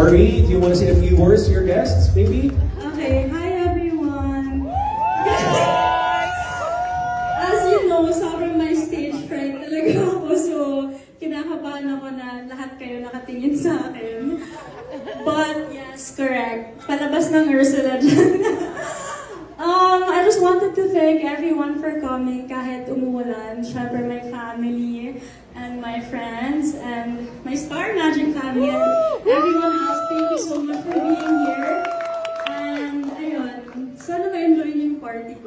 Ari, do you want to say a few words to your guests, maybe? Okay, hi everyone! As you know, sobrang may stage fright talaga ako, so kinakabahan ako na lahat kayo nakatingin sa akin. But yes, correct. Palabas ng Ursula dyan. I just wanted to thank everyone for coming kahit umuulan. Syempre my family and my friends and my Star Magic family and everyone else. Thank you so much for being here. And ayun, sana ma-enjoy niyo yung party ko.